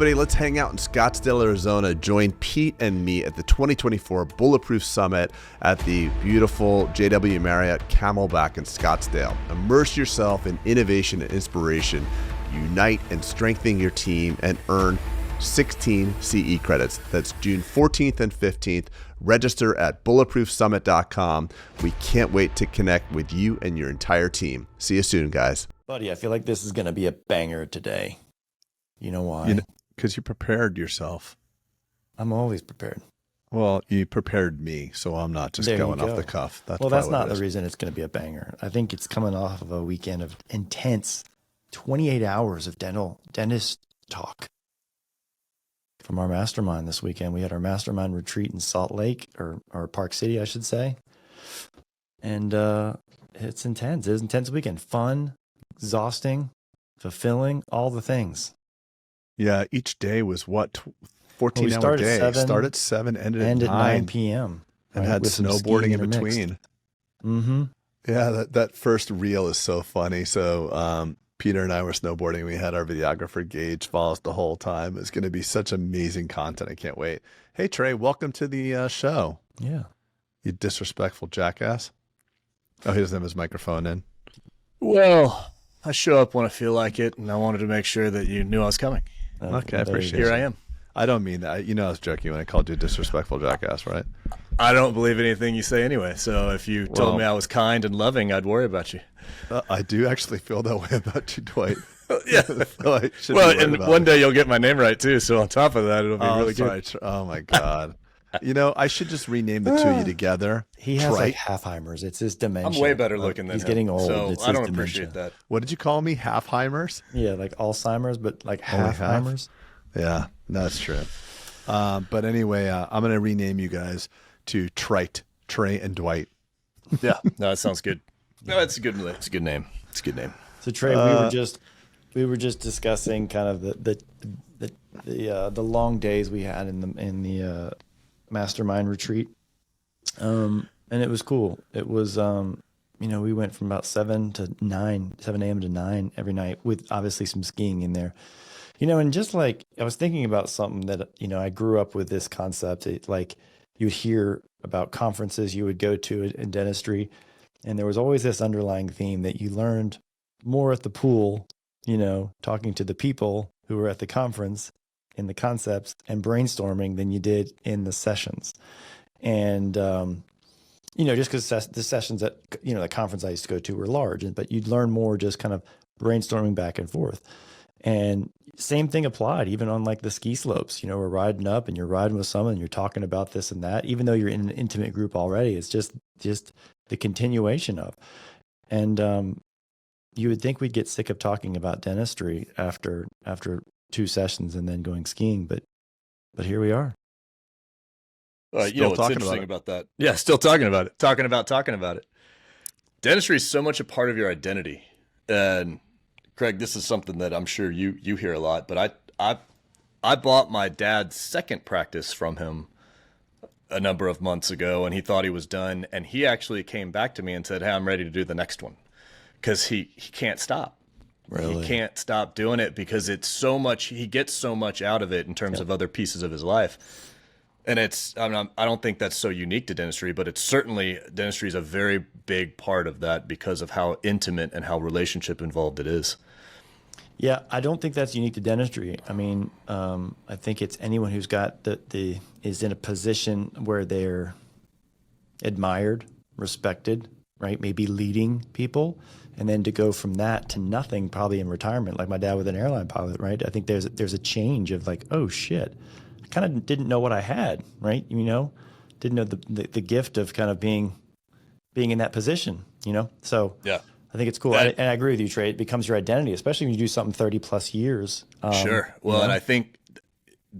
everybody. Let's hang out in Scottsdale, Arizona. Join Pete and me at the 2024 Bulletproof Summit at the beautiful JW Marriott Camelback in Scottsdale. Immerse yourself in innovation and inspiration. Unite and strengthen your team and earn 16 CE credits. That's June 14th and 15th. Register at bulletproofsummit.com. We can't wait to connect with you and your entire team. See you soon, guys. Buddy, I feel like this is going to be a banger today. You know why? Because you prepared yourself. I'm always prepared. Well, you prepared me, so I'm not just going off the cuff. That's not the reason it's going to be a banger. I think it's coming off of a weekend of intense 28 hours of dentist talk. From our mastermind this weekend. We had our mastermind retreat in Salt Lake, or Park City, I should say. And it's intense. It was an intense weekend. Fun, exhausting, fulfilling, all the things. Yeah, each day was what, 14-hour day. Start at 7, ended at 9 p.m. And had snowboarding in between. Mm-hmm. Yeah, that first reel is so funny. So Peter and I were snowboarding. We had our videographer Gage follow us the whole time. It's going to be such amazing content. I can't wait. Hey, Trey, welcome to the show. Yeah. You disrespectful jackass. Oh, he doesn't have his microphone in. Well, I show up when I feel like it, and I wanted to make sure that you knew I was coming. Okay, I appreciate it. Here I am. I don't mean that. You know, I was joking when I called you a disrespectful jackass, right? I don't believe anything you say anyway. So if you told me I was kind and loving, I'd worry about you. I do actually feel that way about you, Dwight. Yeah. And one day you'll get my name right too. So on top of that, it'll be really good. Oh my God. You know, I should just rename the two of you together. He has like Halfheimers. It's his dementia. I'm way better looking than him. He's getting old. So it's I don't dementia. appreciate that. What did you call me? Halfheimers? Yeah, like Alzheimer's, but like Halfheimers. Yeah, that's true. But anyway, I'm going to rename you guys to Trey and Dwight. Yeah, no, that sounds good. No, it's a good name. It's a good name. It's a good name. So Trey, we were just discussing kind of the long days we had in the mastermind retreat, and it was cool. It was we went from about 7 a.m. to 9 every night, with obviously some skiing in there. And just like I was thinking about something that, I grew up with this concept. Like you would hear about conferences you would go to in dentistry, and there was always this underlying theme that you learned more at the pool, talking to the people who were at the conference in the concepts and brainstorming than you did in the sessions. And, just because the sessions at, the conference I used to go to were large, but you'd learn more just kind of brainstorming back and forth. And same thing applied even on like the ski slopes. We're riding up and you're riding with someone and you're talking about this and that, even though you're in an intimate group already. It's just the continuation of. And you would think we'd get sick of talking about dentistry after 2 sessions and then going skiing, but here we are. What's interesting about that? Yeah, still talking about it. Talking about it. Dentistry is so much a part of your identity. And Craig, this is something that I'm sure you hear a lot, but I bought my dad's second practice from him a number of months ago, and he thought he was done, and he actually came back to me and said, "Hey, I'm ready to do the next one," because he can't stop. Really? He can't stop doing it because it's so much. He gets so much out of it in terms of other pieces of his life. And I don't think that's so unique to dentistry, but it's certainly, dentistry is a very big part of that because of how intimate and how relationship involved it is. Yeah, I don't think that's unique to dentistry. I mean, I think it's anyone who's got is in a position where they're admired, respected, right? Maybe leading people, and then to go from that to nothing, probably in retirement, like my dad with an airline pilot, right? I think there's a change of like, oh shit, I kind of didn't know what I had, right? Didn't know the gift of kind of being in that position, So yeah. I think it's cool. And I agree with you, Trey. It becomes your identity, especially when you do something 30 plus years. Sure. Well, and I think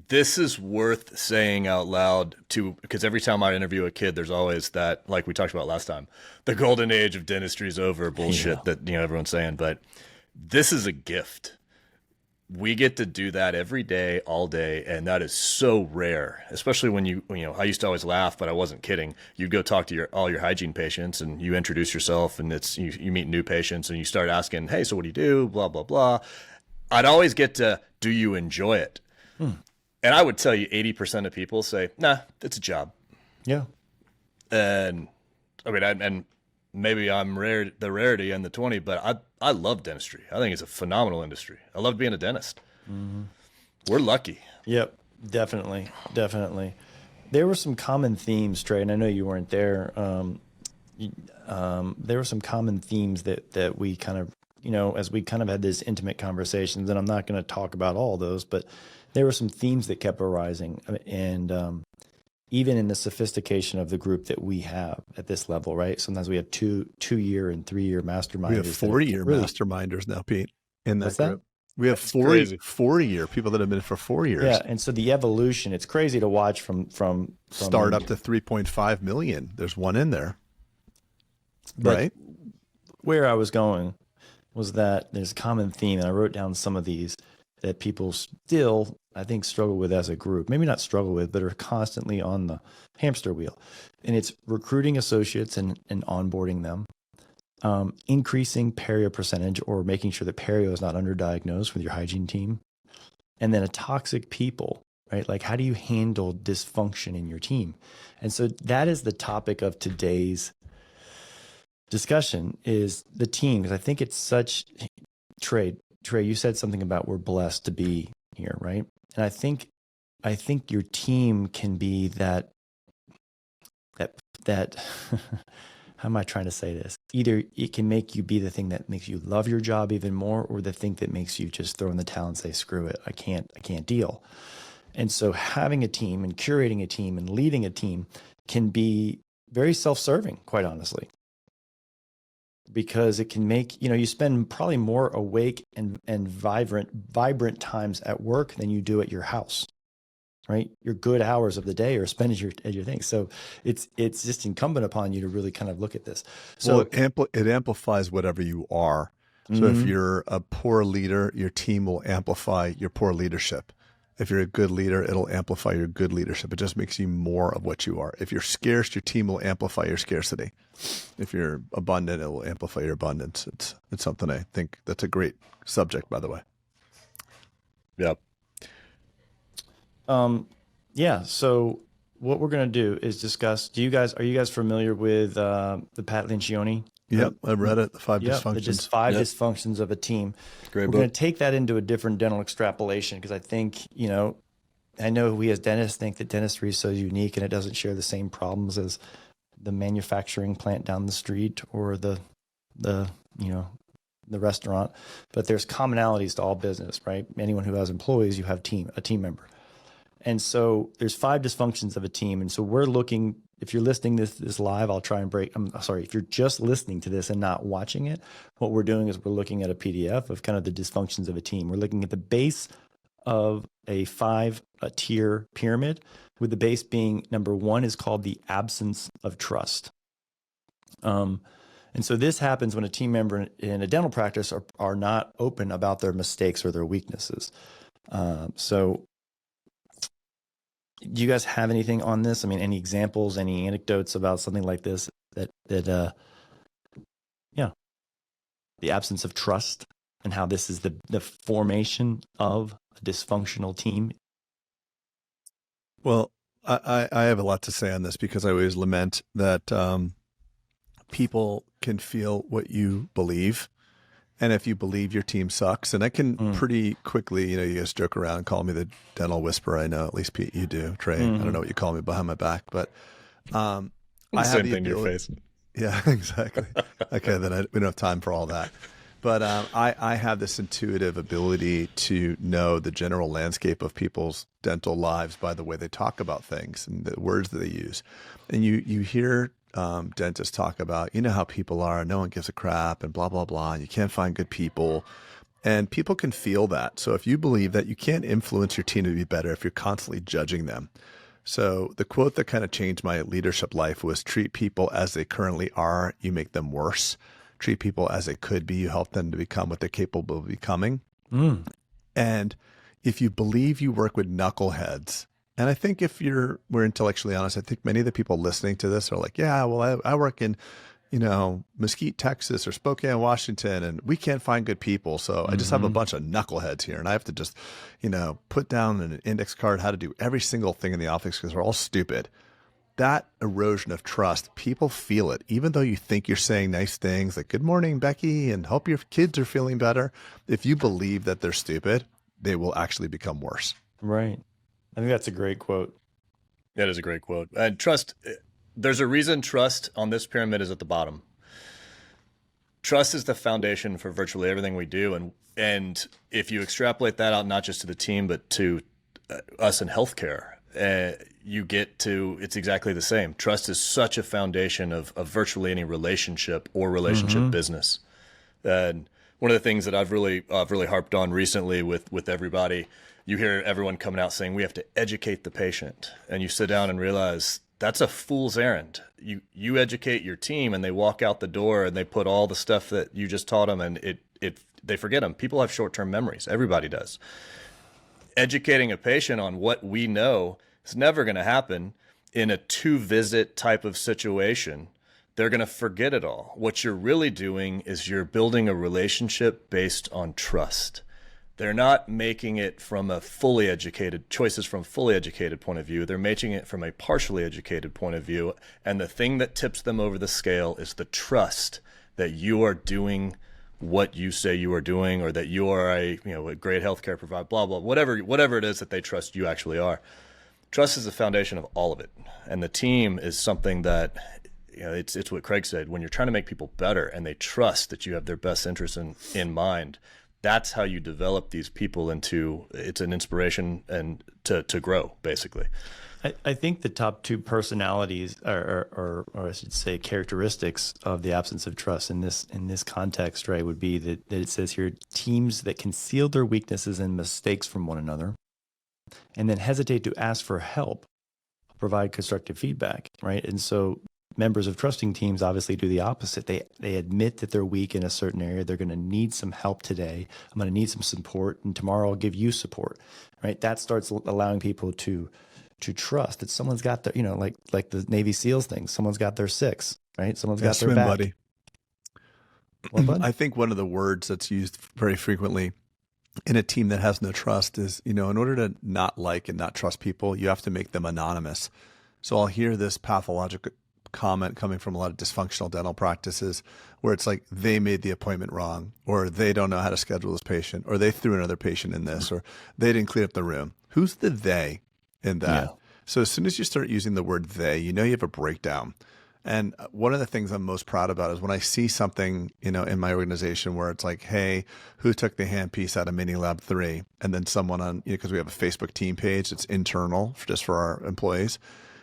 this is worth saying out loud too, because every time I interview a kid, there's always that, like we talked about last time, the golden age of dentistry is over bullshit that, everyone's saying, but this is a gift. We get to do that every day, all day, and that is so rare, especially when I used to always laugh, but I wasn't kidding. You'd go talk to all your hygiene patients and you introduce yourself, and you meet new patients and you start asking, hey, so what do you do? Blah, blah, blah. I'd always get to, do you enjoy it? And I would tell you 80% of people say, nah, it's a job. Yeah. And I mean, and maybe I'm the rarity in the 20, but I love dentistry. I think it's a phenomenal industry. I love being a dentist. Mm-hmm. We're lucky. Yep, definitely. There were some common themes, Trey, and I know you weren't there. There were some common themes that we kind of, as we kind of had this intimate conversations, and I'm not going to talk about all those, but there were some themes that kept arising. And even in the sophistication of the group that we have at this level, right? Sometimes we have 2-year and 3-year masterminders. We have 4-year masterminders now, Pete, in that group. We have 4-year people that have been for 4 years. Yeah, and so the evolution, it's crazy to watch from start up to 3.5 million. There's one in there, right? Where I was going was that there's a common theme, and I wrote down some of these that people still, I think, struggle with as a group. Maybe not struggle with, but are constantly on the hamster wheel. And it's recruiting associates and onboarding them. Increasing perio percentage, or making sure that perio is not underdiagnosed with your hygiene team. And then a toxic people, right? Like, how do you handle dysfunction in your team? And so that is the topic of today's discussion, is the team. Because I think it's such, Trey, you said something about we're blessed to be here, right? And I think your team can be that how am I trying to say this? Either it can make you be the thing that makes you love your job even more, or the thing that makes you just throw in the towel and say, screw it, I can't deal. And so having a team and curating a team and leading a team can be very self-serving, quite honestly, because it can make, you spend probably more awake and vibrant times at work than you do at your house. Right, your good hours of the day are spent at your thing. So it's just incumbent upon you to really kind of look at this. So it amplifies whatever you are. So if you're a poor leader, your team will amplify your poor leadership. If you're a good leader, it'll amplify your good leadership. It just makes you more of what you are. If you're scarce, your team will amplify your scarcity. If you're abundant, it will amplify your abundance. It's something I think that's a great subject, by the way. Yep. Yeah. So what we're going to do is discuss, are you guys familiar with, the Pat Lencioni? Yep. I read it. The 5 dysfunctions. The 5 dysfunctions of a team. Great book. We're going to take that into a different dental extrapolation, because I think, I know we as dentists think that dentistry is so unique and it doesn't share the same problems as the manufacturing plant down the street or the restaurant, but there's commonalities to all business, right? Anyone who has employees, you have a team member. And so there's 5 dysfunctions of a team. And so we're looking, if you're listening this live, I'll try and if you're just listening to this and not watching it, what we're doing is we're looking at a PDF of kind of the dysfunctions of a team. We're looking at the base of a 5-tier pyramid, with the base being number 1 is called the absence of trust. And so this happens when a team member in a dental practice are not open about their mistakes or their weaknesses. So do you guys have anything on this? I mean, any examples, any anecdotes about something like this the absence of trust and how this is the formation of a dysfunctional team? Well, I have a lot to say on this, because I always lament that people can feel what you believe. And if you believe your team sucks, and I can pretty quickly, you guys joke around and call me the dental whisperer. I know, at least Pete, you do. Trey, I don't know what you call me behind my back, but I have same the thing to your ability. face. Yeah, exactly. Okay, then we don't have time for all that. But I have this intuitive ability to know the general landscape of people's dental lives by the way they talk about things and the words that they use. And you hear dentists talk about, how people are, no one gives a crap and blah, blah, blah. And you can't find good people, and people can feel that. So if you believe that, you can't influence your team to be better if you're constantly judging them. So the quote that kind of changed my leadership life was, treat people as they currently are, you make them worse. Treat people as they could be, you help them to become what they're capable of becoming. And if you believe you work with knuckleheads, and I think if we're intellectually honest, I think many of the people listening to this are like, yeah, well, I work in Mesquite, Texas or Spokane, Washington, and we can't find good people. So I just have a bunch of knuckleheads here and I have to just, put down in an index card how to do every single thing in the office because we're all stupid. That erosion of trust, people feel it. Even though you think you're saying nice things like, good morning, Becky, and hope your kids are feeling better. If you believe that they're stupid, they will actually become worse. Right. I think that's a great quote. That is a great quote. And trust, there's a reason trust on this pyramid is at the bottom. Trust is the foundation for virtually everything we do. And if you extrapolate that out, not just to the team, but to us in healthcare, you get to, it's exactly the same. Trust is such a foundation of virtually any relationship or relationship business. And one of the things that I've really harped on recently with everybody, you hear everyone coming out saying we have to educate the patient, and you sit down and realize that's a fool's errand. You educate your team and they walk out the door and they put all the stuff that you just taught them and they forget them. People have short-term memories. Everybody does. Educating a patient on what we know is never going to happen in a 2-visit type of situation. They're going to forget it all. What you're really doing is you're building a relationship based on trust. They're not making it from a fully educated, choices from a fully educated point of view. They're making it from a partially educated point of view. And the thing that tips them over the scale is the trust that you are doing what you say you are doing, or that you are a great healthcare provider, blah, blah, whatever it is that they trust you actually are. Trust is the foundation of all of it. And the team is something that, it's what Craig said, when you're trying to make people better and they trust that you have their best interests in mind, that's how you develop these people into, it's an inspiration and to grow, basically. I think the top 2 personalities, or I should say characteristics of the absence of trust in this context, right, would be that it says here, teams that conceal their weaknesses and mistakes from one another, and then hesitate to ask for help, provide constructive feedback, right? And so members of trusting teams obviously do the opposite. They admit that they're weak in a certain area. They're going to need some help today. I'm going to need some support, and tomorrow I'll give you support, right? That starts allowing people to trust that someone's got their, like the Navy SEALs thing. Someone's got their 6, right? Someone's got their back. Buddy. Well, I think one of the words that's used very frequently in a team that has no trust is, in order to not like and not trust people, you have to make them anonymous. So I'll hear this pathological comment coming from a lot of dysfunctional dental practices where it's like they made the appointment wrong, or they don't know how to schedule this patient, or they threw another patient in this, or they didn't clean up the room. Who's the they in that? Yeah. So as soon as you start using the word they, you have a breakdown. And one of the things I'm most proud about is when I see something, in my organization where it's like, hey, who took the handpiece out of Mini Lab 3? And then someone on, because we have a Facebook team page that's internal just for our employees.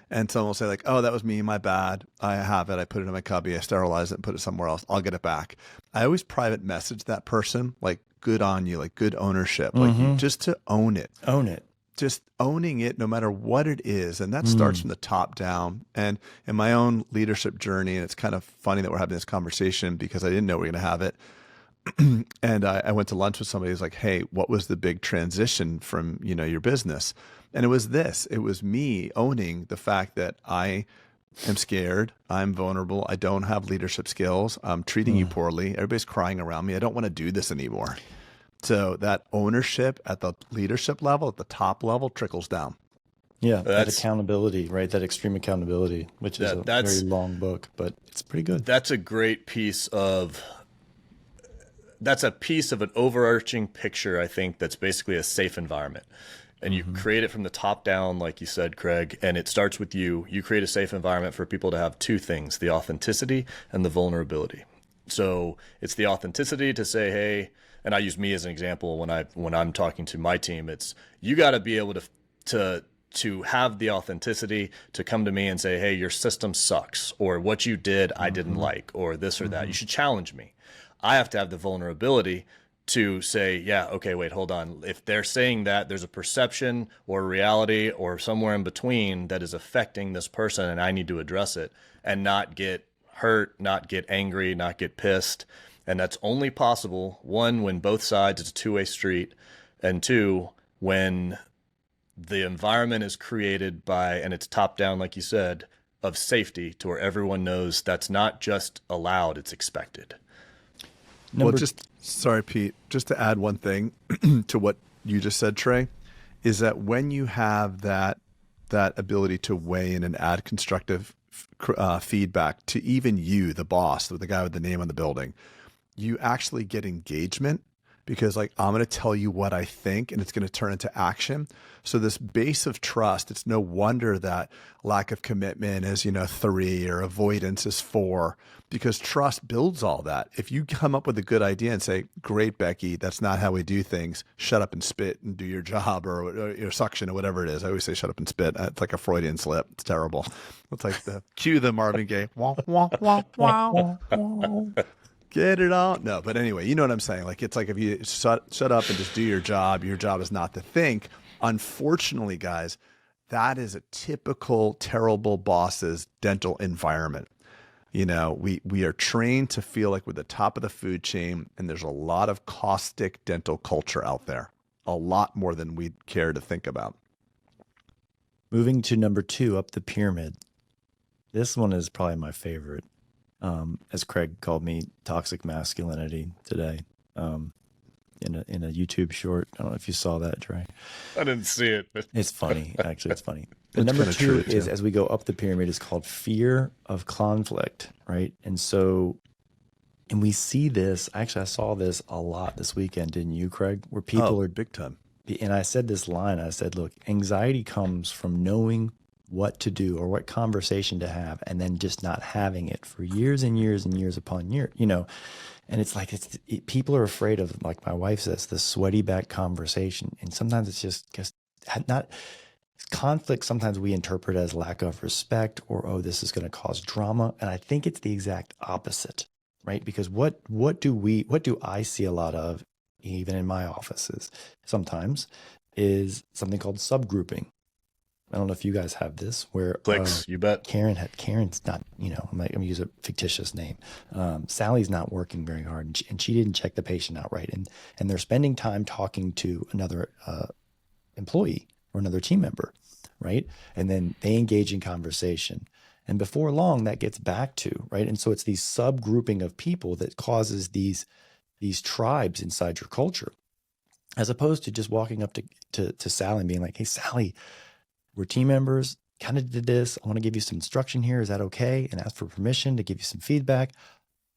And someone will say like, oh, that was me, my bad. I have it. I put it in my cubby. I sterilized it and put it somewhere else. I'll get it back. I always private message that person, like, good on you, like good ownership, like just to own it. Own it. Just owning it no matter what it is. And that starts from the top down. And in my own leadership journey, and it's kind of funny that we're having this conversation because I didn't know we were going to have it. And I went to lunch with somebody who's like, hey, what was the big transition from, your business? And it was this. It was me owning the fact that I am scared. I'm vulnerable. I don't have leadership skills. I'm treating you poorly. Everybody's crying around me. I don't want to do this anymore. So that ownership at the leadership level, at the top level, trickles down. Yeah, that accountability, right? That extreme accountability, which is a very long book, but it's pretty good. That's a great piece of... That's a piece of an overarching picture, I think, that's basically a safe environment. And you create it from the top down, like you said, Craig, and it starts with you. You create a safe environment for people to have 2 things, the authenticity and the vulnerability. So it's the authenticity to say, hey, and I use me as an example when I'm talking to my team, it's you got to be able to have the authenticity to come to me and say, hey, your system sucks, or what you did I didn't like, or this or that. You should challenge me. I have to have the vulnerability to say, yeah, okay, wait, hold on. If they're saying that, there's a perception or reality or somewhere in between that is affecting this person, and I need to address it and not get hurt, not get angry, not get pissed. And that's only possible, 1, when both sides, it's a 2-way street, and 2, when the environment is created by, and it's top down, like you said, of safety to where everyone knows that's not just allowed, it's expected. Sorry, Pete, just to add one thing to what you just said, Trey, is that when you have that ability to weigh in and add constructive feedback to even you, the boss, the guy with the name on the building, you actually get engagement, because like, I'm going to tell you what I think and it's going to turn into action. So this base of trust, it's no wonder that lack of commitment is, 3 or avoidance is 4, because trust builds all that. If you come up with a good idea and say, great, Becky, that's not how we do things. Shut up and spit and do your job, or suction or whatever it is. I always say shut up and spit. It's like a Freudian slip. It's terrible. It's like cue the Marvin Gaye. Wah, wah, wah, wah, wah. Get it out. No, but anyway, you know what I'm saying? Like, it's like if you shut up and just do your job is not to think. Unfortunately, guys, that is a typical terrible boss's dental environment. We are trained to feel like we're the top of the food chain, and there's a lot of caustic dental culture out there, a lot more than we'd care to think about. Moving to number 2 up the pyramid. This one is probably my favorite. As Craig called me, toxic masculinity today, in a YouTube short. I don't know if you saw that, Trey. I didn't see it. It's funny. Actually, it's funny. The number 2 is, as we go up the pyramid, is called fear of conflict, right? And we see this. Actually, I saw this a lot this weekend, didn't you, Craig? Where people are big time. And I said this line. I said, look, anxiety comes from knowing what to do or what conversation to have, and then just not having it for years and years and years upon year, and it's like, people are afraid of, like my wife says, the sweaty back conversation. And sometimes it's just not conflict. Sometimes we interpret as lack of respect, or, oh, this is going to cause drama. And I think it's the exact opposite, right? Because what do I see a lot of, even in my offices sometimes, is something called subgrouping. I don't know if you guys have this, where clicks, you bet. Karen's not, I'm going to use a fictitious name. Sally's not working very hard, and she didn't check the patient out right. And they're spending time talking to another employee or another team member, right? And then they engage in conversation. And before long, that gets back to, right? And so it's these subgrouping of people that causes these tribes inside your culture, as opposed to just walking up to Sally and being like, hey, Sally, we're team members, kind of did this. I want to give you some instruction here. Is that okay? And ask for permission to give you some feedback.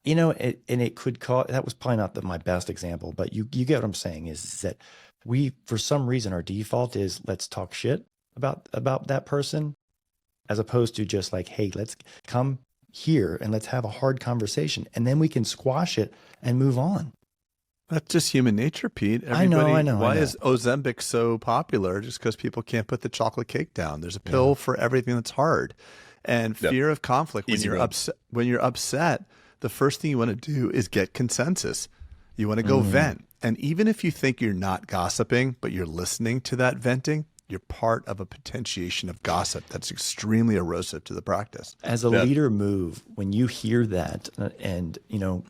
And it could cause, that was probably not my best example, but you get what I'm saying is that we, for some reason, our default is let's talk shit about that person, as opposed to just like, hey, let's come here and let's have a hard conversation, and then we can squash it and move on. That's just human nature, Pete. I know. Why is Ozempic so popular? Just because people can't put the chocolate cake down. There's a pill for everything that's hard. And fear of conflict. When you're upset, the first thing you want to do is get consensus. You want to go vent. And even if you think you're not gossiping, but you're listening to that venting, you're part of a potentiation of gossip that's extremely erosive to the practice. As a leader move, when you hear that, and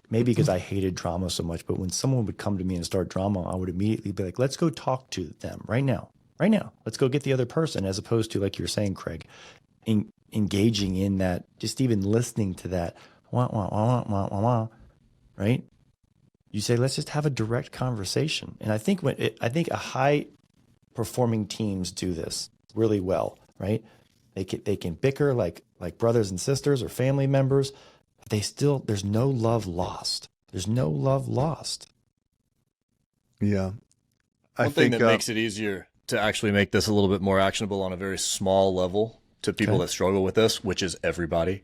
maybe because I hated drama so much, but when someone would come to me and start drama, I would immediately be like, let's go talk to them right now. Let's go get the other person, as opposed to, like you're saying, Craig, engaging in that, just even listening to that, wah, wah, wah, wah, wah, wah, right? You say, let's just have a direct conversation. And I think a high performing teams do this really well, right? They can bicker like brothers and sisters or family members, but there's no love lost. There's no love lost. Yeah. One thing that makes it easier to actually make this a little bit more actionable on a very small level to people that struggle with this, which is everybody,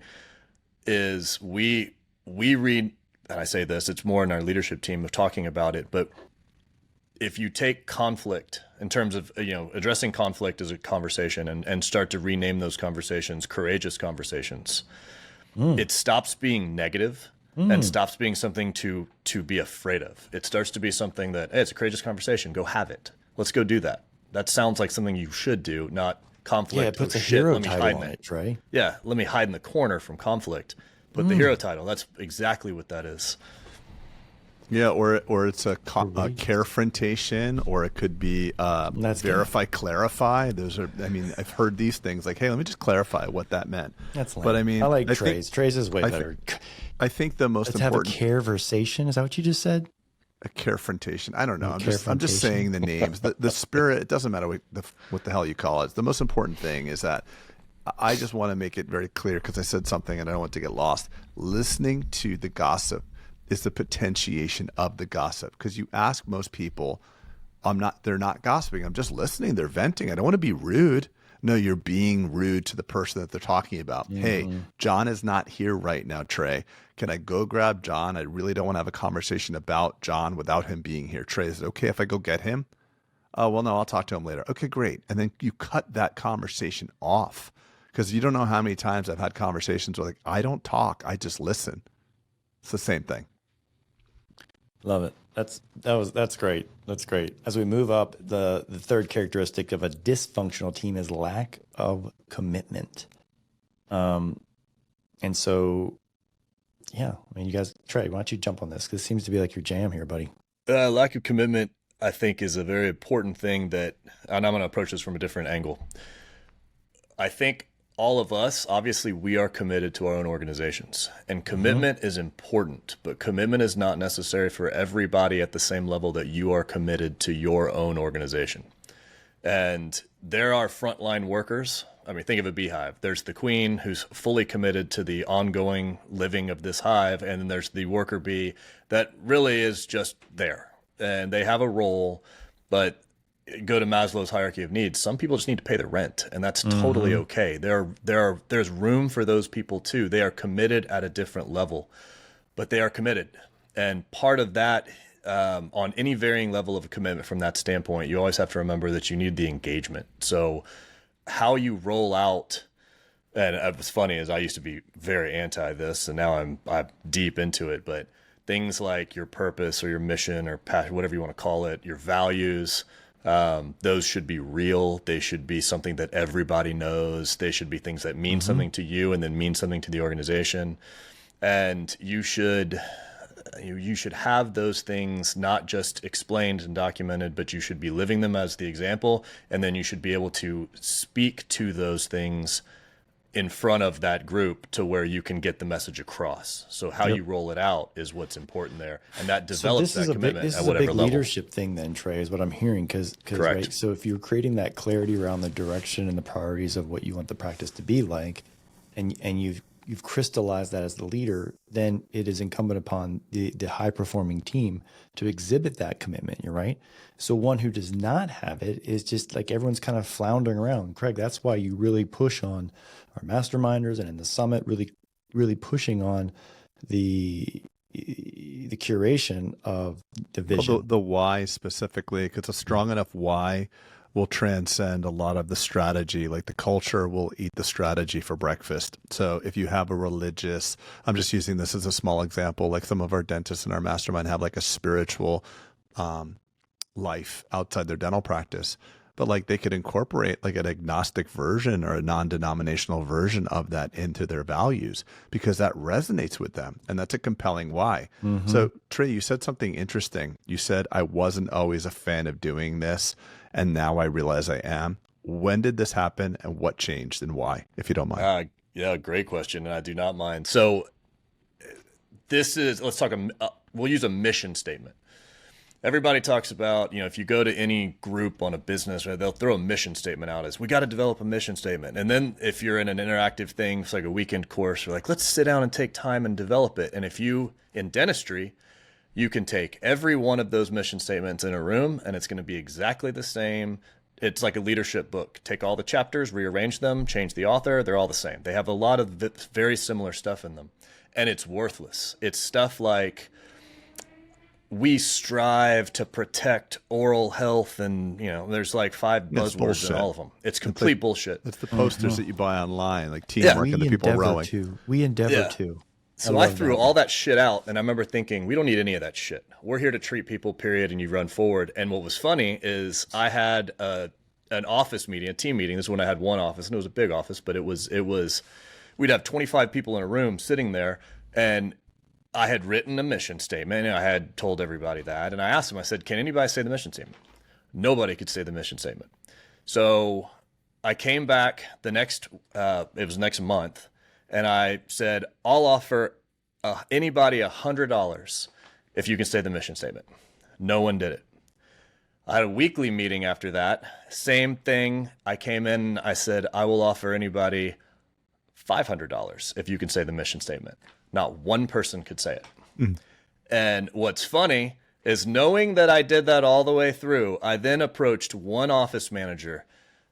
is we read, and I say this, it's more in our leadership team of talking about it, but if you take conflict in terms of, addressing conflict as a conversation and start to rename those conversations courageous conversations, it stops being negative and stops being something to be afraid of. It starts to be something that, hey, it's a courageous conversation. Go have it. Let's go do that. That sounds like something you should do, not conflict. Yeah, it puts a hero title on it, right? Yeah, let me hide in the corner from conflict. Put the hero title. That's exactly what that is. Yeah, or it's a carefrontation, or it could be verify, clarify. Those are, I mean, I've heard these things like, hey, let me just clarify what that meant. That's lame. But I mean, I like Trey's. Trey's is way better. I think the most important. Let's have a careversation. Is that what you just said? A carefrontation. I don't know. I'm just saying the names. The spirit. It doesn't matter what the hell you call it. The most important thing is that I just want to make it very clear, because I said something and I don't want to get lost. Listening to the gossip is the potentiation of the gossip, because you ask most people, they're not gossiping. I'm just listening. They're venting. I don't want to be rude. No, you're being rude to the person that they're talking about. Mm-hmm. Hey, John is not here right now, Trey. Can I go grab John? I really don't want to have a conversation about John without him being here. Trey, is it okay if I go get him? Oh, well, no, I'll talk to him later. Okay, great. And then you cut that conversation off, because you don't know how many times I've had conversations where, like, I don't talk. I just listen. It's the same thing. Love it. That's great. That's great. As we move up, the third characteristic of a dysfunctional team is lack of commitment. And so, yeah, I mean, you guys, Trey, why don't you jump on this? Because it seems to be like your jam here, buddy. Lack of commitment, I think, is a very important thing and I'm going to approach this from a different angle. I think all of us, obviously, we are committed to our own organizations, and commitment is important, but commitment is not necessary for everybody at the same level that you are committed to your own organization. And there are frontline workers. I mean, think of a beehive. There's the queen, who's fully committed to the ongoing living of this hive. And then there's the worker bee that really is just there, and they have a role, but go to Maslow's hierarchy of needs. Some people just need to pay their rent, and that's totally okay. There's room for those people too. They are committed at a different level, but they are committed. And part of that, on any varying level of commitment from that standpoint, you always have to remember that you need the engagement. So how you roll out, and it was funny, as I used to be very anti this, and now I'm deep into it, but things like your purpose or your mission or passion, whatever you want to call it, your values, those should be real. They should be something that everybody knows. They should be things that mean something to you and then mean something to the organization. And you should have those things not just explained and documented, but you should be living them as the example. And then you should be able to speak to those things in front of that group to where you can get the message across. So how you roll it out is what's important there, and that develops that commitment at whatever level. This is a big leadership thing then, Trey, is what I'm hearing. Because right, so if you're creating that clarity around the direction and the priorities of what you want the practice to be like, and you've crystallized that as the leader, then it is incumbent upon the high performing team to exhibit that commitment. You're right. So one who does not have it is just like everyone's kind of floundering around. Craig, that's why you really push on our masterminders and in the summit, really, really pushing on the curation of the vision. Well, the why specifically, because a strong enough why will transcend a lot of the strategy. Like the culture will eat the strategy for breakfast. So if you have a religious, I'm just using this as a small example, like some of our dentists in our mastermind have like a spiritual life outside their dental practice. But like they could incorporate like an agnostic version or a non-denominational version of that into their values, because that resonates with them. And that's a compelling why. So Trey, you said something interesting. You said, I wasn't always a fan of doing this, and now I realize I am. When did this happen, and what changed, and why, if you don't mind? Yeah, great question. And I do not mind. So let's talk, we'll use a mission statement. Everybody talks about, if you go to any group on a business, right, they'll throw a mission statement out as, we got to develop a mission statement. And then if you're in an interactive thing, it's like a weekend course, you're like, let's sit down and take time and develop it. And if you, in dentistry, you can take every one of those mission statements in a room, and it's going to be exactly the same. It's like a leadership book. Take all the chapters, rearrange them, change the author. They're all the same. They have a lot of very similar stuff in them, and it's worthless. It's stuff like, we strive to protect oral health, and there's like 5 buzzwords in all of them. It's complete bullshit. It's the posters that you buy online, like teamwork and the people rowing. We endeavor to. So I threw all that shit out, and I remember thinking, we don't need any of that shit. We're here to treat people, period, and you run forward. And what was funny is I had an office meeting, a team meeting. This is when I had one office, and it was a big office, but it was we'd have 25 people in a room sitting there, and I had written a mission statement, and I had told everybody that. And I asked them, I said, can anybody say the mission statement? Nobody could say the mission statement. So I came back the next, it was next month, and I said, I'll offer anybody $100 if you can say the mission statement. No one did it. I had a weekly meeting after that. Same thing. I came in, I said, I will offer anybody $500 if you can say the mission statement. Not one person could say it. And what's funny is, knowing that I did that all the way through, I then approached one office manager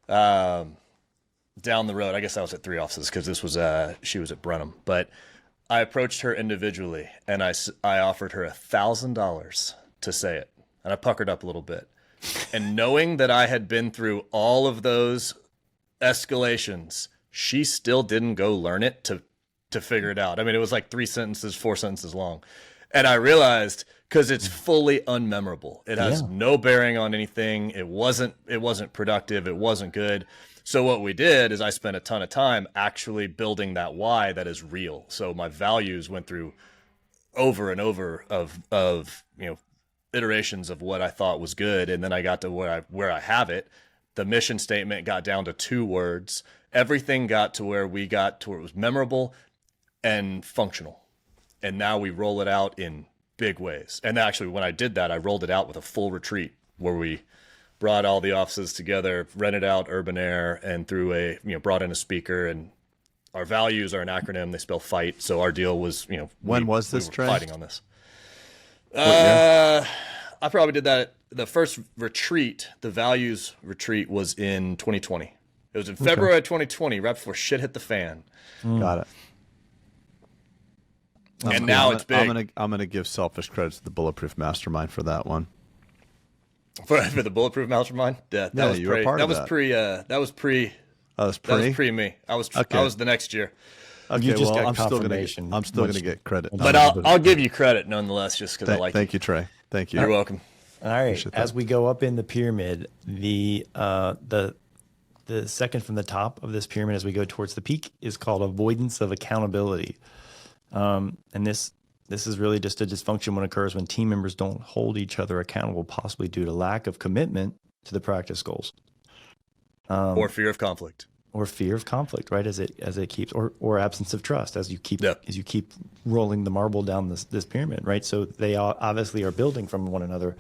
down the road. I guess I was at 3 offices because this was she was at Brenham. But I approached her individually, and I offered her $1,000 to say it. And I puckered up a little bit. And knowing that I had been through all of those escalations, she still didn't go learn it to figure it out. I mean, it was like 4 sentences long. And I realized, because it's fully unmemorable. It has no bearing on anything. It wasn't productive. It wasn't good. So what we did is I spent a ton of time actually building that why that is real. So my values went through over and over of iterations of what I thought was good. And then I got to where I have it. The mission statement got down to 2 words. Everything got to where we got to where it was memorable and functional. And now we roll it out in big ways. And actually, when I did that, I rolled it out with a full retreat where we brought all the offices together, rented out urban air, and brought in a speaker. And our values are an acronym. They spell fight. So our deal was, when was this, Trey? Fighting on this. I probably did that. The first retreat, the values retreat, was in 2020. It was in February of 2020, right before shit hit the fan. Got it. And now it's big. I'm gonna give selfish credit to the Bulletproof Mastermind for that one. For the Bulletproof Mastermind? That was you were part of that. That was pre me. I was the next year. Okay, You just got I'm still confirmation. gonna get credit. But I'll give you credit nonetheless, just because I like Thank you, Trey. Thank you. You're welcome. All right. As we go up in the pyramid, the second from the top of this pyramid as we go towards the peak is called avoidance of accountability. And this is really just a dysfunction when it occurs when team members don't hold each other accountable, possibly due to lack of commitment to the practice goals. Or fear of conflict. Or fear of conflict, right? As it keeps, or absence of trust as you keep rolling the marble down this pyramid, right? So they obviously are building from one another.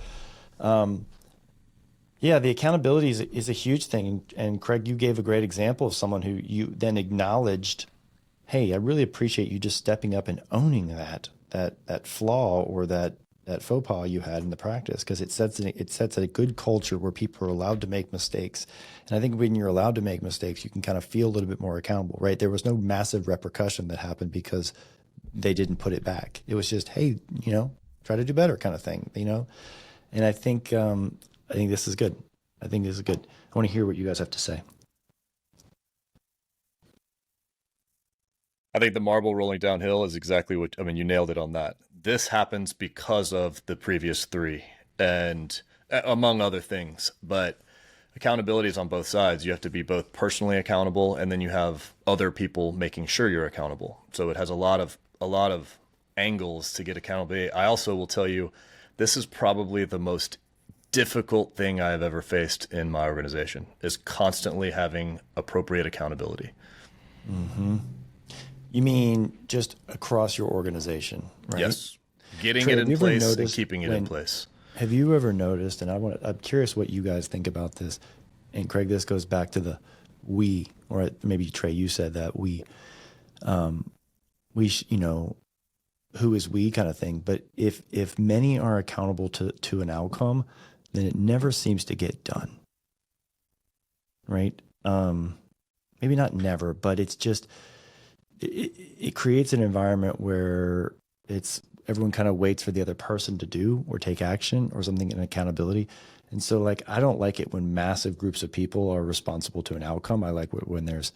The accountability is a huge thing. And Craig, you gave a great example of someone who you then acknowledged, hey, I really appreciate you just stepping up and owning that flaw or that faux pas you had in the practice, because it sets a good culture where people are allowed to make mistakes. And I think when you're allowed to make mistakes, you can kind of feel a little bit more accountable, right? There was no massive repercussion that happened because they didn't put it back. It was just, hey, try to do better kind of thing, And I think this is good. I want to hear what you guys have to say. I think the marble rolling downhill is exactly you nailed it on that. This happens because of the previous 3 and among other things, but accountability is on both sides. You have to be both personally accountable, and then you have other people making sure you're accountable. So it has a lot of angles to get accountability. I also will tell you, this is probably the most difficult thing I've ever faced in my organization, is constantly having appropriate accountability. Mm-hmm. You mean just across your organization, right? Yes. Getting it in place and keeping it in place. Have you ever noticed, and I'm curious what you guys think about this, and Craig, this goes back to the we, or maybe Trey, you said that who is we kind of thing. But if many are accountable to an outcome, then it never seems to get done, right? Maybe not never, but it's just, it creates an environment where everyone kind of waits for the other person to do or take action or something in accountability. And so I don't like it when massive groups of people are responsible to an outcome. I like when there's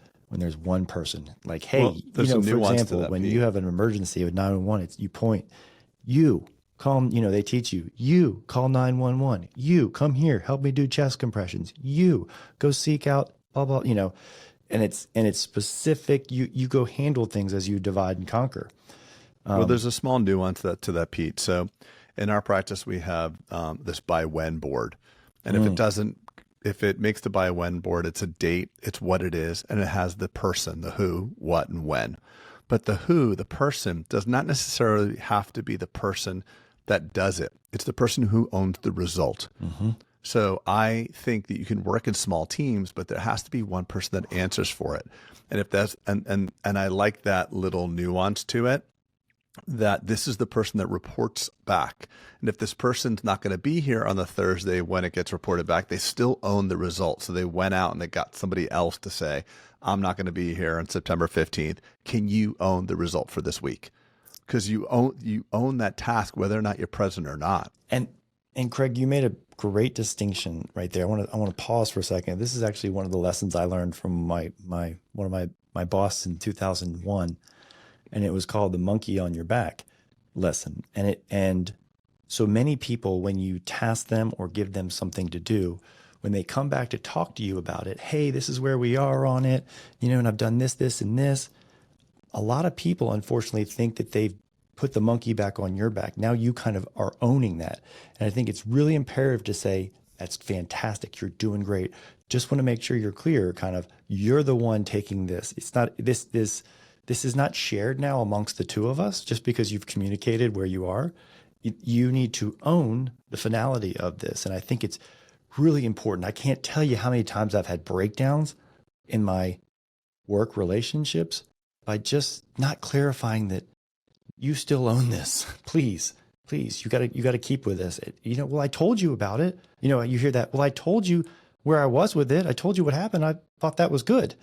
one person, like, hey, for example, when you have an emergency with 911, you point, you call, they teach you call 911, you come here, help me do chest compressions, you go seek out blah, blah, and it's specific. You go handle things as you divide and conquer. Well, there's a small nuance to that, Pete. So in our practice, we have this by when board. And if it makes the by when board, it's a date, it's what it is, and it has the person, the who, what, and when. But the who, the person, does not necessarily have to be the person that does it. It's the person who owns the result. Mm-hmm. So I think that you can work in small teams, but there has to be one person that answers for it. And if that's and I like that little nuance to it, that this is the person that reports back. And if this person's not going to be here on the Thursday when it gets reported back, they still own the result. So they went out and they got somebody else to say, I'm not going to be here on September 15th. Can you own the result for this week? Because you own that task, whether or not you're present or not. And Craig, you made a great distinction right there. I want to pause for a second. This is actually one of the lessons I learned from one of my boss in 2001, and it was called the monkey on your back lesson. And so many people, when you task them or give them something to do, when they come back to talk to you about it, hey, this is where we are on it, and I've done this, this, and this. A lot of people, unfortunately, think that they've put the monkey back on your back. Now you kind of are owning that. And I think it's really imperative to say, that's fantastic. You're doing great. Just want to make sure you're clear, kind of, you're the one taking this. It's not, this is not shared now amongst the two of us just because you've communicated where you are. You need to own the finality of this. And I think it's really important. I can't tell you how many times I've had breakdowns in my work relationships by just not clarifying that you still own this. Please, you got to keep with this. Well, I told you about it. You hear that. Well, I told you where I was with it. I told you what happened. I thought that was good.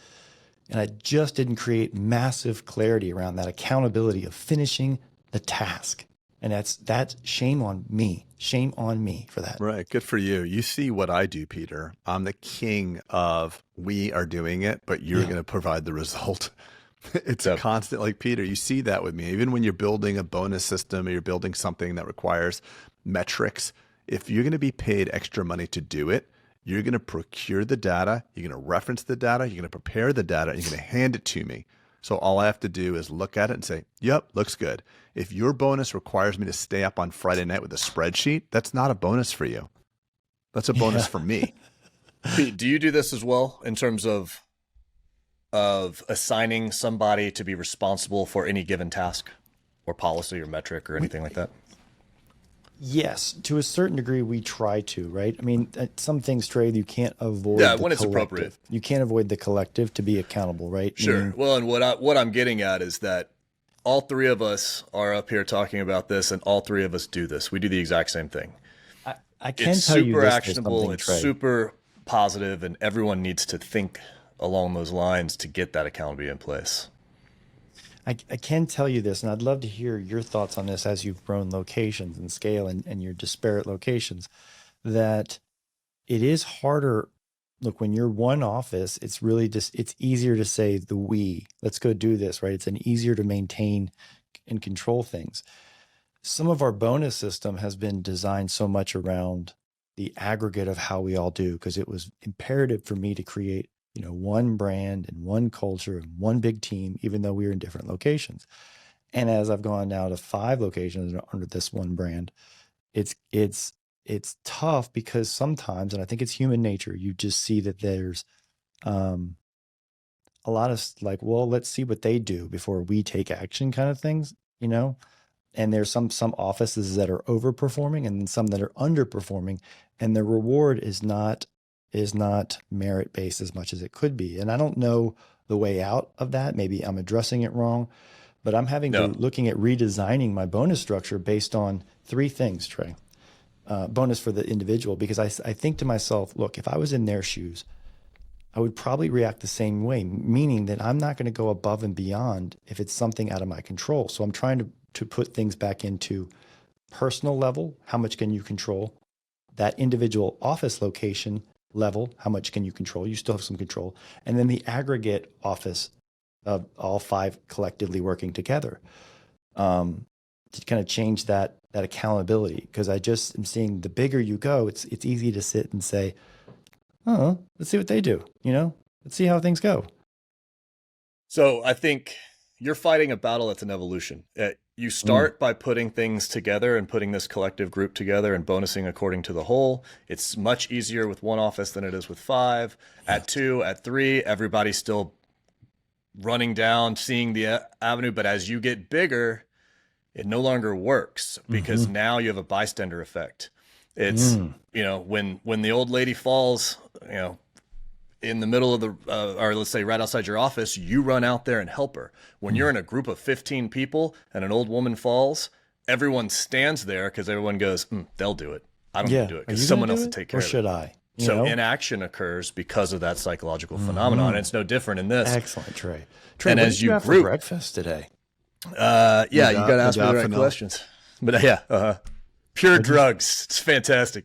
And I just didn't create massive clarity around that accountability of finishing the task. And that's shame on me. Shame on me for that. Right. Good for you. You see what I do, Peter. I'm the king of we are doing it, but you're going to provide the result. It's a constant, like Peter, you see that with me. Even when you're building a bonus system or you're building something that requires metrics, if you're going to be paid extra money to do it, you're going to procure the data, you're going to reference the data, you're going to prepare the data, and you're going to hand it to me. So all I have to do is look at it and say, yep, looks good. If your bonus requires me to stay up on Friday night with a spreadsheet, that's not a bonus for you. That's a bonus for me. Pete, do you do this as well in terms of assigning somebody to be responsible for any given task or policy or metric or anything like that? Yes, to a certain degree, we try to, right? I mean, some things, Trey, you can't avoid. Yeah, when it's appropriate. You can't avoid the collective to be accountable, right? Sure. Well, and what I'm getting at is that all three of us are up here talking about this, and all three of us do this. We do the exact same thing. I can tell you It's super this, actionable. It's Trey. super positive, and everyone needs to think along those lines to get that accountability in place. I can tell you this, and I'd love to hear your thoughts on this as you've grown locations and scale and your disparate locations, that it is harder. Look, when you're one office, it's really just, it's easier to say the we, let's go do this, right? It's easier to maintain and control things. Some of our bonus system has been designed so much around the aggregate of how we all do, because it was imperative for me to create one brand and one culture and one big team, even though we were in different locations. And as I've gone now to 5 locations under this one brand, it's tough because sometimes, and I think it's human nature, you just see that there's a lot of like, well, let's see what they do before we take action kind of things, and there's some offices that are overperforming and some that are underperforming, and the reward is not merit-based as much as it could be. And I don't know the way out of that. Maybe I'm addressing it wrong, but I'm looking at redesigning my bonus structure based on 3 things, Trey. Bonus for the individual, because I think to myself, look, if I was in their shoes, I would probably react the same way, meaning that I'm not going to go above and beyond if it's something out of my control. So I'm trying to put things back into personal level. How much can you control? That individual office location level, how much can you control? You still have some control. And then the aggregate office of all 5 collectively working together to kind of change that accountability. Because I just am seeing the bigger you go, it's easy to sit and say, oh, let's see what they do. Let's see how things go. So I think you're fighting a battle that's an evolution. You start by putting things together and putting this collective group together and bonusing according to the whole. It's much easier with one office than it is with 5. At 2, at 3, everybody's still running down, seeing the avenue. But as you get bigger, it no longer works because now you have a bystander effect. It's, you know, when the old lady falls, you know, in the middle of the, or let's say right outside your office, you run out there and help her. When you're in a group of 15 people and an old woman falls, everyone stands there because everyone goes, they'll do it. I don't need to do it because someone else will take care of it. Or should I? So inaction occurs because of that psychological phenomenon. And it's no different in this. Excellent, Trey. Trey, and what as did you have for breakfast today? You got to ask me the right questions. But pure drugs. It's fantastic.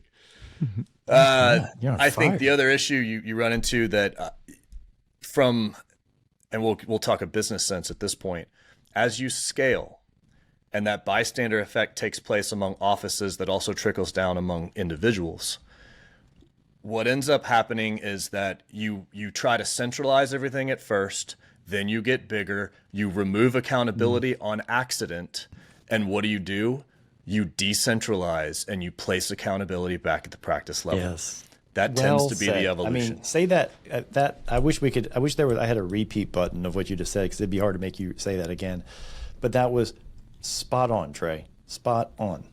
I think the other issue you run into that and we'll talk a business sense at this point, as you scale and that bystander effect takes place among offices that also trickles down among individuals, what ends up happening is that you try to centralize everything at first, then you get bigger, you remove accountability on accident, and what do? You decentralize and you place accountability back at the practice level. Yes. That tends to be the evolution. I mean, say that I wish I had a repeat button of what you just said, because it'd be hard to make you say that again. But that was spot on, Trey. Spot on.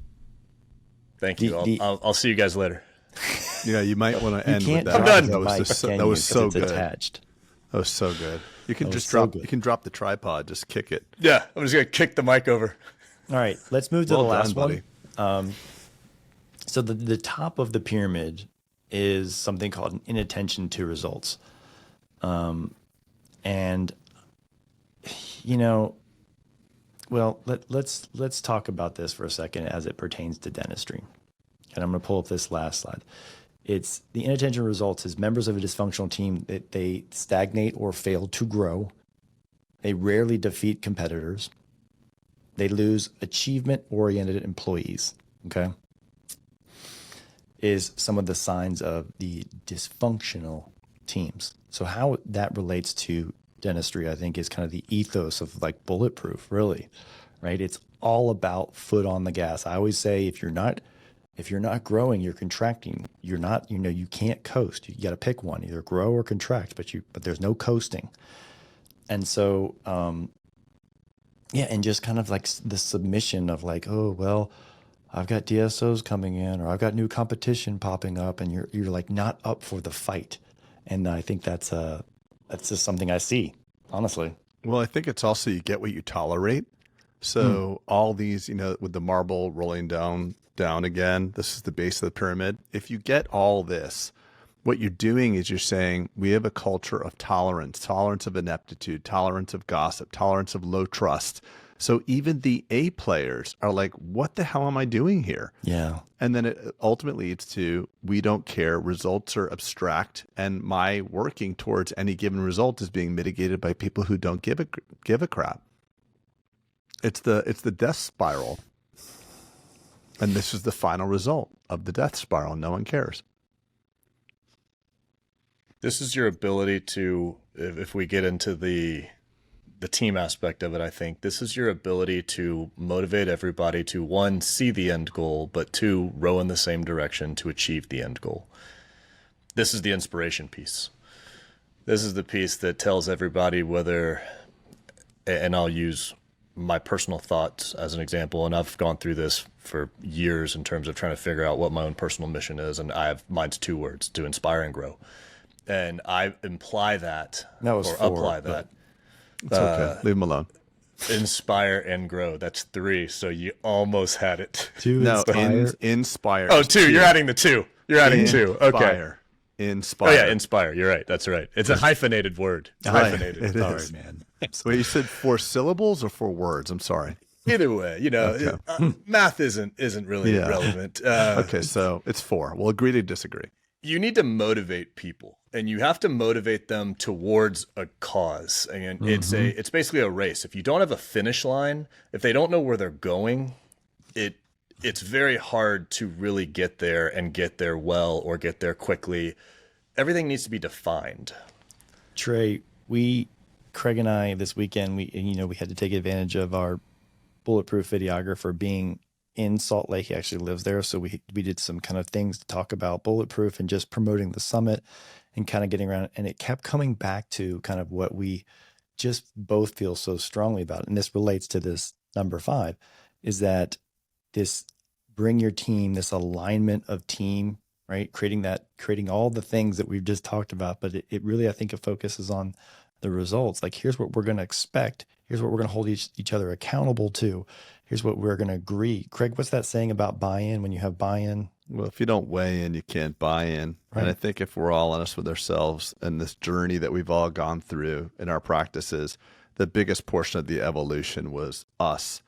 Thank you. I'll see you guys later. Yeah, you might want to end with that. I'm done. That was so good. Attached. That was so good. You can just drop. You can drop the tripod. Just kick it. Yeah, I'm just gonna kick the mic over. All right, let's move to the last one. So the top of the pyramid is something called inattention to results. And, you know, well, let's talk about this for a second as it pertains to dentistry. And I'm going to pull up this last slide. It's the inattention results is members of a dysfunctional team that they stagnate or fail to grow. They rarely defeat competitors. They lose achievement-oriented employees, okay, is some of the signs of the dysfunctional teams. So how that relates to dentistry, I think, is kind of the ethos of like Bulletproof, really, right? It's all about foot on the gas. I always say if you're not growing, you're contracting. You're not, you can't coast. You got to pick one, either grow or contract, but there's no coasting. And so, and just kind of like the submission of like, oh, well, I've got DSOs coming in, or I've got new competition popping up, and you're like not up for the fight. And I think that's just something I see, honestly. Well, I think it's also you get what you tolerate. So all these, with the marble rolling down again, this is the base of the pyramid. If you get all this, what you're doing is you're saying we have a culture of tolerance of ineptitude, tolerance of gossip, tolerance of low trust. So even the A players are like, what the hell am I doing here? Yeah. And then it ultimately leads to, we don't care. Results are abstract. And my working towards any given result is being mitigated by people who don't give a crap. It's the death spiral. And this is the final result of the death spiral. No one cares. This is your ability to, if we get into the team aspect of it, I think this is your ability to motivate everybody to, one, see the end goal, but two, row in the same direction to achieve the end goal. This is the inspiration piece. This is the piece that tells everybody whether, and I'll use my personal thoughts as an example, and I've gone through this for years in terms of trying to figure out what my own personal mission is, and mine's 2 words: to inspire and grow. And I imply that, apply that. It's okay. Leave them alone. Inspire and grow. That's 3. So you almost had it. 2 inspire. Inspire. Oh, 2. You're adding the 2. You're adding 2. Okay. Inspire. Oh yeah, inspire. You're right. That's right. It's a hyphenated word. Hyphenated. It is. Man. Wait, you said 4 syllables or 4 words? I'm sorry. Either way, math isn't really relevant. Okay, so it's 4. We'll agree to disagree. You need to motivate people, and you have to motivate them towards a cause. And it's basically a race. If you don't have a finish line, if they don't know where they're going, it's very hard to really get there and get there well or get there quickly. Everything needs to be defined. Trey, Craig and I this weekend, we had to take advantage of our Bulletproof videographer being in Salt Lake. He actually lives there. So we did some kind of things to talk about Bulletproof and just promoting the summit and kind of getting around. And it kept coming back to kind of what we just both feel so strongly about. And this relates to this number 5, is that this bring your team, this alignment of team, right? Creating all the things that we've just talked about. But it really, I think it focuses on the results. Like, here's what we're going to expect. Here's what we're going to hold each other accountable to. Here's what we're going to agree. Craig, what's that saying about buy-in? When you have buy-in? Well, if you don't weigh in, you can't buy in. Right. And I think if we're all honest with ourselves and this journey that we've all gone through in our practices, the biggest portion of the evolution was us.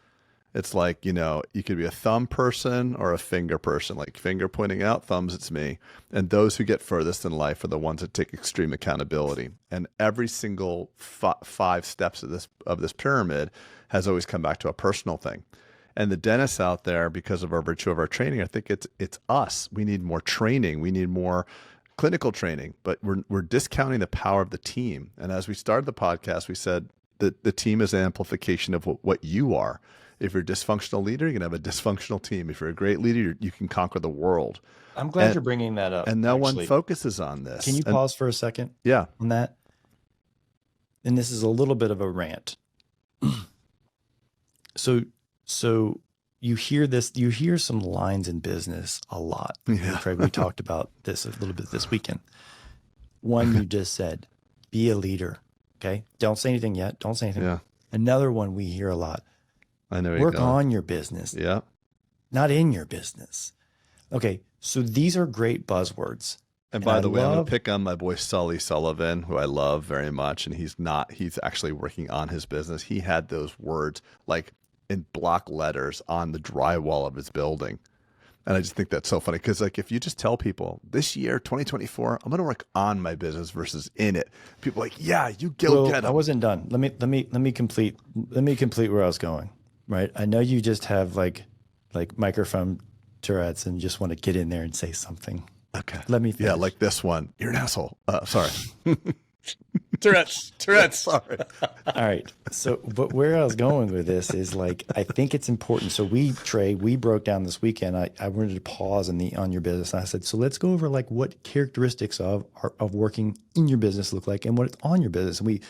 It's like, you could be a thumb person or a finger person, like finger pointing out, thumbs, it's me. And those who get furthest in life are the ones that take extreme accountability. And every single 5 steps of this pyramid has always come back to a personal thing. And the dentists out there, because of our virtue of our training, I think it's us. We need more training. We need more clinical training, but we're discounting the power of the team. And as we started the podcast, we said that the team is an amplification of what you are. If you're a dysfunctional leader, you're going to have a dysfunctional team. If you're a great leader, you can conquer the world. I'm glad you're bringing that up. And no one focuses on this. Can you pause for a second? Yeah. On that? And this is a little bit of a rant. So you hear some lines in business a lot. Yeah. Craig, we talked about this a little bit this weekend. One you just said, be a leader. Okay. Don't say anything yet. Don't say anything. Yeah. Another one we hear a lot. I know. Work on your business. Yeah. Not in your business. Okay. So these are great buzzwords. And by the way, I'm going to pick on my boy Sully Sullivan, who I love very much. And he's actually working on his business. He had those words like in block letters on the drywall of his building. And I just think that's so funny because, like, if you just tell people this year, 2024, I'm going to work on my business versus in it. People are like, yeah, you go get it. I wasn't done. Let me complete where I was going. Right. I know you just have like microphone Tourette's and just want to get in there and say something. Okay. Let me finish. Yeah, like this one. You're an asshole. Sorry. Tourette's. Sorry. All right. So, but where I was going with this is like, I think it's important. So Trey, we broke down this weekend. I wanted to pause on your business. And I said, so let's go over like what characteristics of working in your business look like and what it's on your business. And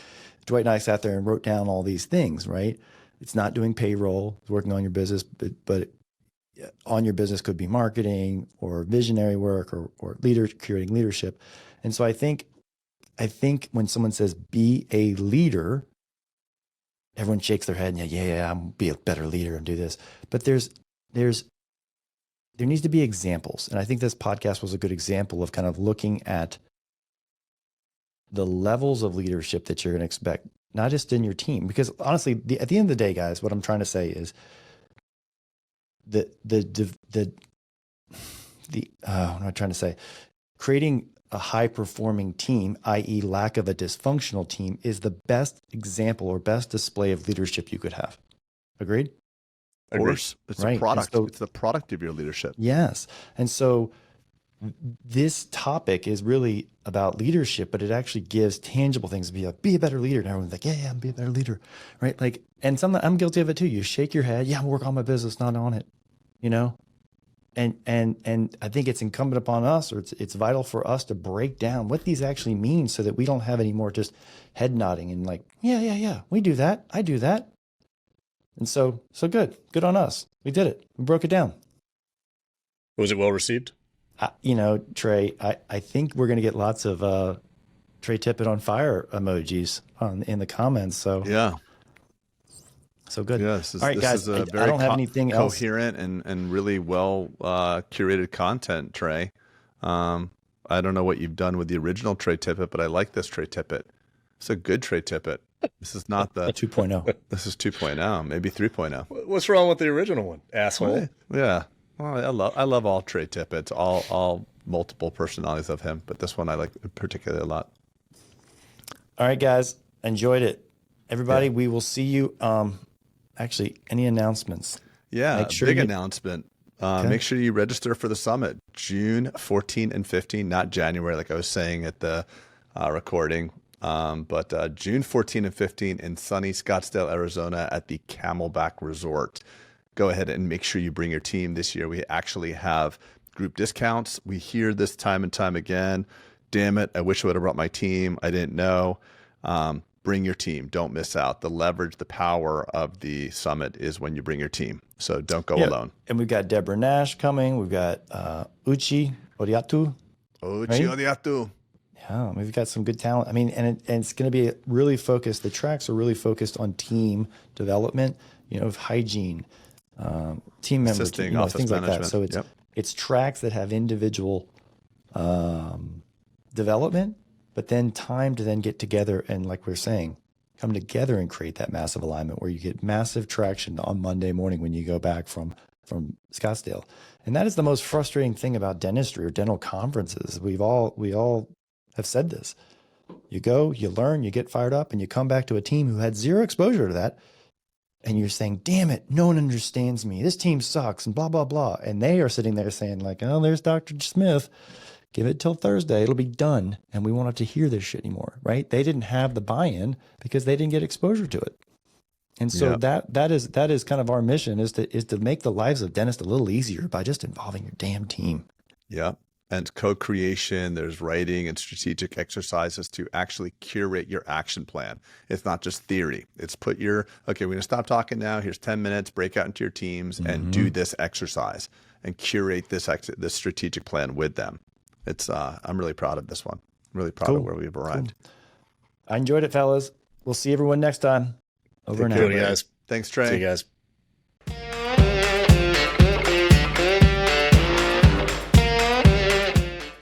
Dwight and I sat there and wrote down all these things, right? It's not doing payroll, it's working on your business, but on your business could be marketing or visionary work or creating leadership. And so I think when someone says be a leader, everyone shakes their head and yeah, I'm be a better leader and do this. But there needs to be examples. And I think this podcast was a good example of kind of looking at the levels of leadership that you're going to expect, not just in your team. Because honestly, at the end of the day, guys, what I'm trying to say is what am I trying to say? Creating a high performing team, i.e. lack of a dysfunctional team, is the best example or best display of leadership you could have. Agreed? Of course. It's right. a product. So, it's the product of your leadership. Yes. And so this topic is really about leadership, but it actually gives tangible things to be like, be a better leader. And everyone's like, yeah, I'm be a better leader. Right. Like, and I'm guilty of it too. You shake your head. Yeah, I'm working on my business, not on it, And I think it's incumbent upon us, or it's vital for us to break down what these actually mean so that we don't have any more just head nodding and like, yeah, we do that. I do that. And so good on us. We did it. We broke it down. Was it well received? Trey, I think we're going to get lots of Trey Tippit on fire emojis in the comments. So yeah. So good. Yeah, all right, guys. I don't have anything else. Coherent and really well curated content, Trey. I don't know what you've done with the original Trey Tippit, but I like this Trey Tippit. It's a good Trey Tippit. This is not the 2.0. This is 2.0, maybe 3.0. What's wrong with the original one, asshole? Yeah. Well, I love all Trey Tippits, all multiple personalities of him, but this one I like particularly a lot. All right, guys. Enjoyed it. Everybody, we will see you. Actually, any announcements? Yeah, big announcement. Okay. Make sure you register for the summit, June 14 and 15, not January, like I was saying at the recording. But June 14 and 15 in sunny Scottsdale, Arizona at the Camelback Resort. Go ahead and make sure you bring your team this year. We actually have group discounts. We hear this time and time again. Damn it, I wish I would have brought my team. I didn't know. Bring your team. Don't miss out. The leverage, the power of the summit is when you bring your team. So don't go alone. And we've got Deborah Nash coming. We've got Uchi Odiatu. Uchi Odiatu. Yeah, we've got some good talent. I mean, and it's going to be really focused. The tracks are really focused on team development, of hygiene, team members, assisting, things like that. So it's tracks that have individual development, but then time to then get together and, like we're saying, come together and create that massive alignment where you get massive traction on Monday morning when you go back from Scottsdale. And that is the most frustrating thing about dentistry or dental conferences. We all have said this. You go, you learn, you get fired up, and you come back to a team who had zero exposure to that. And you're saying, damn it, no one understands me. This team sucks and blah, blah, blah. And they are sitting there saying like, oh, there's Dr. Smith. Give it till Thursday. It'll be done. And we won't have to hear this shit anymore, right? They didn't have the buy-in because they didn't get exposure to it. And so that is kind of our mission is to make the lives of dentists a little easier by just involving your damn team. Yeah. And co-creation, there's writing and strategic exercises to actually curate your action plan. It's not just theory. It's we're going to stop talking now. Here's 10 minutes, break out into your teams and do this exercise and curate this strategic plan with them. I'm really proud of this one. I'm really proud of where we've arrived. Cool. I enjoyed it, fellas. We'll see everyone next time. Over and out. Guys. Thanks, Trey. See you guys.